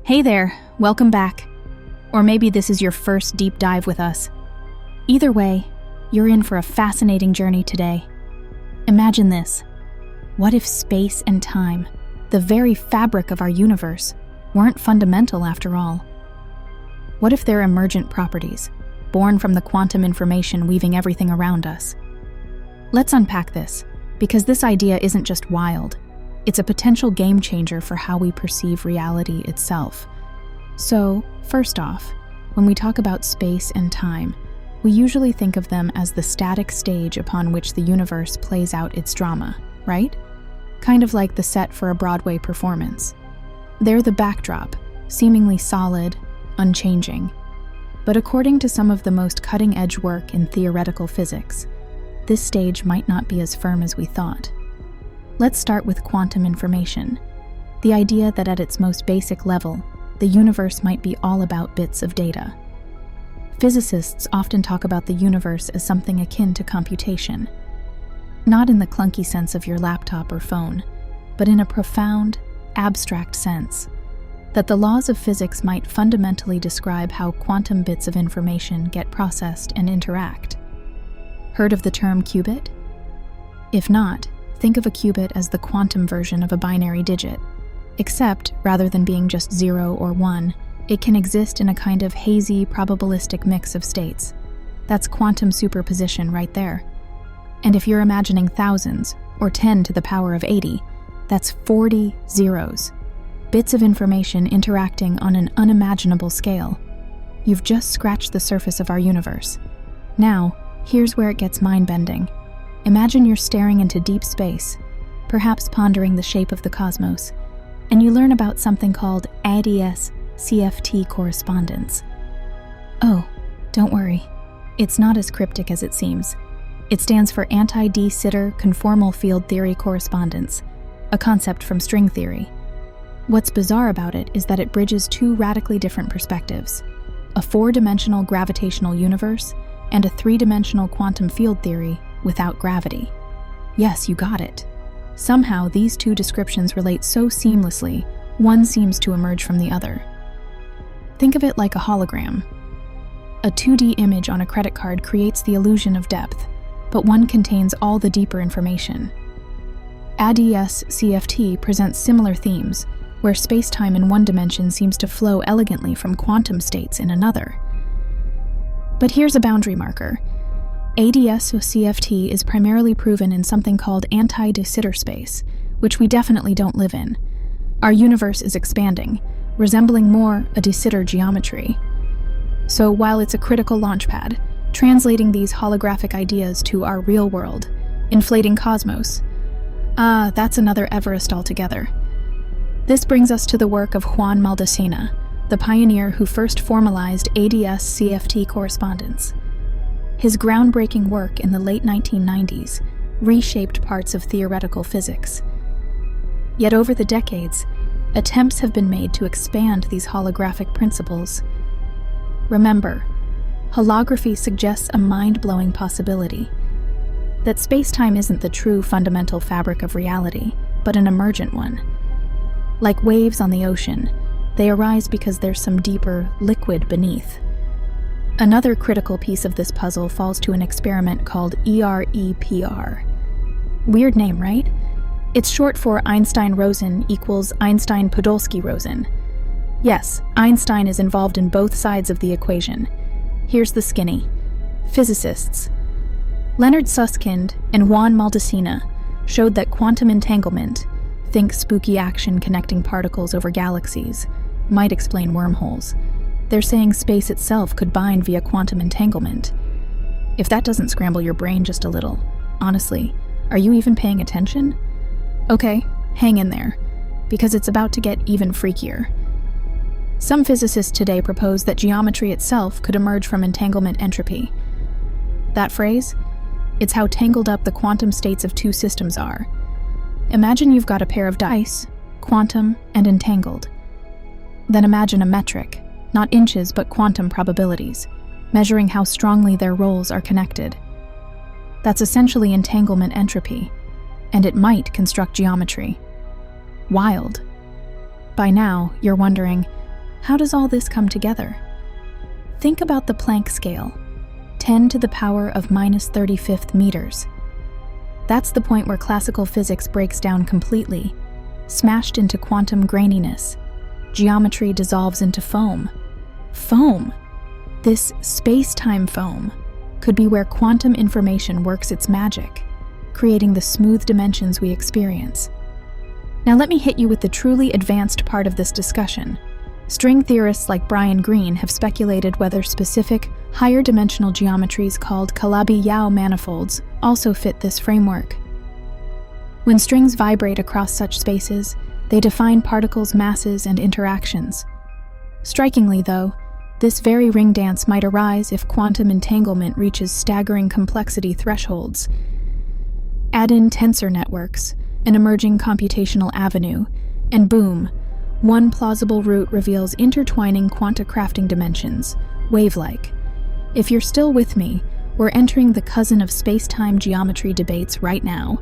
Hey there, welcome back. Or maybe this is your first deep dive with us. Either way, you're in for a fascinating journey today. Imagine this. What if space and time, the very fabric of our universe, weren't fundamental after all? What if they're emergent properties, born from the quantum information weaving everything around us? Let's unpack this, because this idea isn't just wild. It's a potential game changer for how we perceive reality itself. So, first off, when we talk about space and time, we usually think of them as the static stage upon which the universe plays out its drama, right? Kind of like the set for a Broadway performance. They're the backdrop, seemingly solid, unchanging. But according to some of the most cutting-edge work in theoretical physics, this stage might not be as firm as we thought. Let's start with quantum information, the idea that at its most basic level, the universe might be all about bits of data. Physicists often talk about the universe as something akin to computation, not in the clunky sense of your laptop or phone, but in a profound, abstract sense, that the laws of physics might fundamentally describe how quantum bits of information get processed and interact. Heard of the term qubit? If not, think of a qubit as the quantum version of a binary digit, except rather than being just 0 or 1, it can exist in a kind of hazy, probabilistic mix of states. That's quantum superposition right there. And if you're imagining thousands, or 10 to the power of 80, that's 40 zeros. Bits of information interacting on an unimaginable scale. You've just scratched the surface of our universe. Now, here's where it gets mind-bending. Imagine you're staring into deep space, perhaps pondering the shape of the cosmos, and you learn about something called ADS-CFT correspondence. Oh, don't worry. It's not as cryptic as it seems. It stands for anti-de Sitter conformal field theory correspondence, a concept from string theory. What's bizarre about it is that it bridges two radically different perspectives, a four-dimensional gravitational universe and a three-dimensional quantum field theory without gravity. Yes, you got it. Somehow, these two descriptions relate so seamlessly, one seems to emerge from the other. Think of it like a hologram. A 2D image on a credit card creates the illusion of depth, but one contains all the deeper information. ADS-CFT presents similar themes, where space-time in one dimension seems to flow elegantly from quantum states in another. But here's a boundary marker. ADS-CFT is primarily proven in something called anti-de Sitter space, which we definitely don't live in. Our universe is expanding, resembling more a de Sitter geometry. So while it's a critical launchpad, translating these holographic ideas to our real world, inflating cosmos, that's another Everest altogether. This brings us to the work of Juan Maldacena, the pioneer who first formalized ADS-CFT correspondence. His groundbreaking work in the late 1990s reshaped parts of theoretical physics. Yet over the decades, attempts have been made to expand these holographic principles. Remember, holography suggests a mind-blowing possibility, that space-time isn't the true fundamental fabric of reality, but an emergent one. Like waves on the ocean, they arise because there's some deeper liquid beneath. Another critical piece of this puzzle falls to an experiment called EREPR. Weird name, right? It's short for Einstein-Rosen equals Einstein-Podolsky-Rosen. Yes, Einstein is involved in both sides of the equation. Here's the skinny. Physicists Leonard Susskind and Juan Maldacena showed that quantum entanglement, think spooky action connecting particles over galaxies, might explain wormholes. They're saying space itself could bind via quantum entanglement. If that doesn't scramble your brain just a little, honestly, are you even paying attention? Okay, hang in there, because it's about to get even freakier. Some physicists today propose that geometry itself could emerge from entanglement entropy. That phrase? It's how tangled up the quantum states of two systems are. Imagine you've got a pair of dice, quantum and entangled. Then imagine a metric, not inches but quantum probabilities, measuring how strongly their roles are connected. That's essentially entanglement entropy, and it might construct geometry. Wild. By now, you're wondering, How does all this come together? Think about the Planck scale, 10 to the power of minus 35th meters. That's the point where classical physics breaks down completely, smashed into quantum graininess. Geometry dissolves into foam. Foam! This space-time foam could be where quantum information works its magic, creating the smooth dimensions we experience. Now let me hit you with the truly advanced part of this discussion. String theorists like Brian Greene have speculated whether specific, higher-dimensional geometries called Calabi-Yau manifolds also fit this framework. When strings vibrate across such spaces, they define particles' masses and interactions. Strikingly, though, this very ring dance might arise if quantum entanglement reaches staggering complexity thresholds. Add in tensor networks, an emerging computational avenue, and boom, one plausible route reveals intertwining quanta-crafting dimensions, wave-like. If you're still with me, we're entering the cousin of space-time geometry debates right now.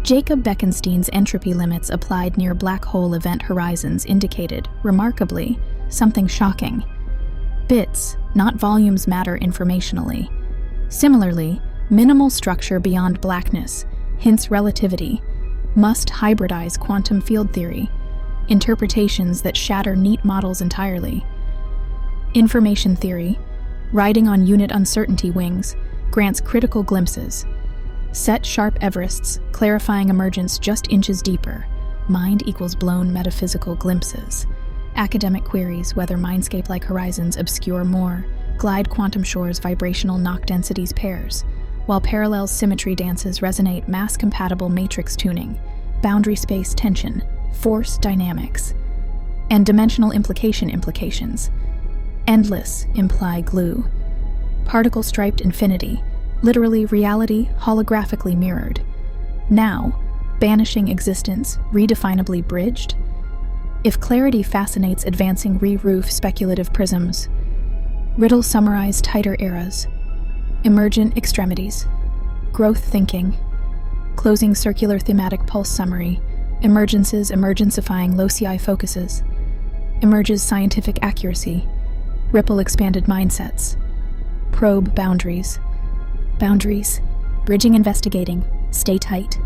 Jacob Bekenstein's entropy limits applied near black hole event horizons indicated, remarkably, something shocking. Bits, not volumes, matter informationally. Similarly, minimal structure beyond blackness, hints relativity, must hybridize quantum field theory, interpretations that shatter neat models entirely. Information theory, riding on unit uncertainty wings, grants critical glimpses. Set sharp Everests, clarifying emergence just inches deeper. Mind equals blown metaphysical glimpses. Academic queries whether mindscape-like horizons obscure more, glide quantum shores vibrational knock densities pairs, while parallel symmetry dances resonate mass-compatible matrix tuning, boundary space tension, force dynamics, and dimensional implications. Endless imply glue. Particle-striped infinity, literally reality holographically mirrored. Now, banishing existence, redefinably bridged. If clarity fascinates advancing re-roof speculative prisms, riddle summarize tighter eras, emergent extremities, growth thinking, closing circular thematic pulse summary, emergences emergencifying loci focuses, emerges scientific accuracy, ripple expanded mindsets, probe boundaries, bridging investigating, stay tight.